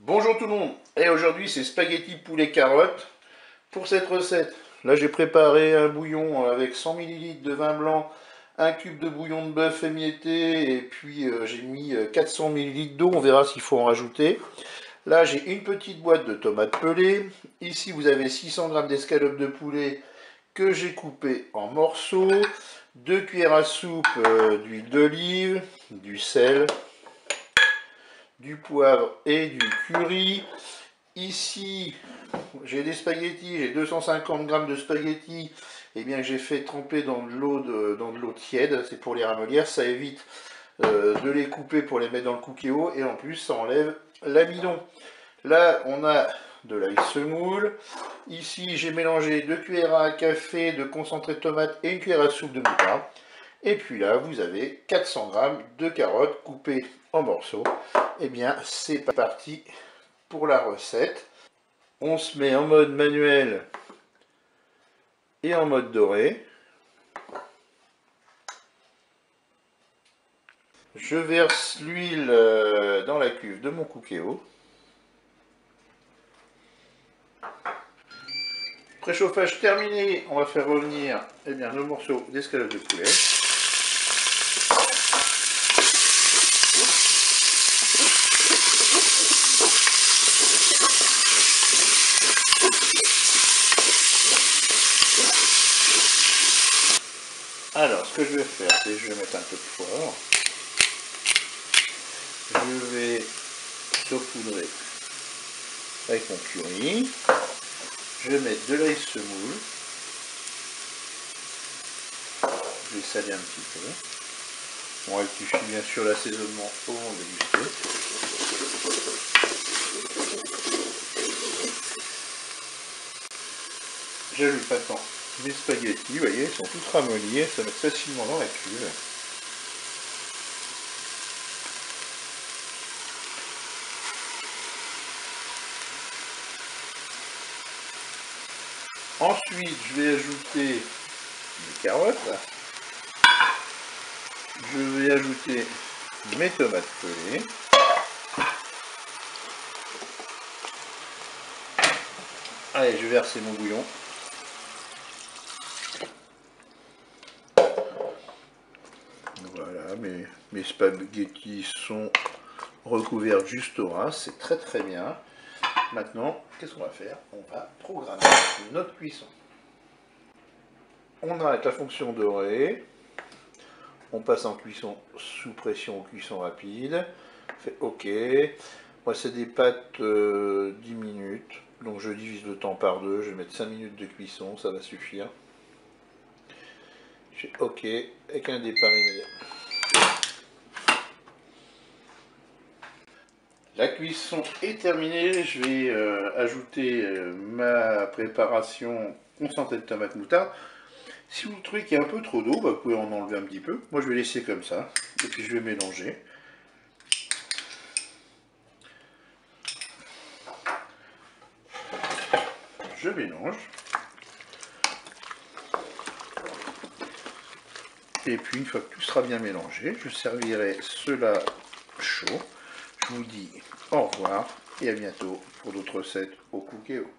Bonjour tout le monde, et aujourd'hui c'est spaghetti poulet carotte. Pour cette recette, là j'ai préparé un bouillon avec 100 ml de vin blanc, un cube de bouillon de bœuf émietté, et puis j'ai mis 400 ml d'eau, on verra s'il faut en rajouter. Là j'ai une petite boîte de tomates pelées, ici vous avez 600 g d'escalope de poulet que j'ai coupé en morceaux, 2 cuillères à soupe d'huile d'olive, du sel, du poivre et du curry. Ici, j'ai des spaghettis, j'ai 250 g de spaghettis que j'ai fait tremper dans de l'eau tiède, c'est pour les ramollir, ça évite de les couper pour les mettre dans le cookéo et en plus ça enlève l'amidon. Là, on a de l'ail semoule. Ici, j'ai mélangé 2 cuillères à café de concentré de tomate et 1 cuillère à soupe de moutarde. Et puis là, vous avez 400 g de carottes coupées en morceaux. C'est parti pour la recette. On se met en mode manuel et en mode doré. Je verse l'huile dans la cuve de mon cookéo. Préchauffage terminé, on va faire revenir nos morceaux d'escalope de poulet. Alors, ce que je vais faire, c'est que je vais mettre un peu de poivre. Je vais saupoudrer avec mon curry. Je vais mettre de l'ail semoule. Je vais saler un petit peu. On rectifie bien sûr l'assaisonnement au moment de déguster. J'ajoute maintenant mes spaghettis, vous voyez, ils sont tous ramollis, ça va facilement dans la cuve. Ensuite, je vais ajouter mes carottes. Je vais ajouter mes tomates pelées. Allez, je vais verser mon bouillon. Voilà, mes spaghettis sont recouverts juste au ras, c'est très très bien. Maintenant, qu'est-ce qu'on va faire? On va programmer notre cuisson. On arrête la fonction dorée. On passe en cuisson sous pression ou cuisson rapide. On fait OK. Moi, c'est des pâtes 10 minutes. Donc, je divise le temps par 2. Je vais mettre 5 minutes de cuisson. Ça va suffire. Je fais OK avec un départ immédiat. La cuisson est terminée, je vais ajouter ma préparation concentrée de tomate moutarde. Si vous trouvez qu'il y a un peu trop d'eau, vous pouvez en enlever un petit peu. Moi je vais laisser comme ça, et puis je vais mélanger. Je mélange. Et puis une fois que tout sera bien mélangé, je servirai cela chaud. Je vous dis au revoir et à bientôt pour d'autres recettes au cookéo.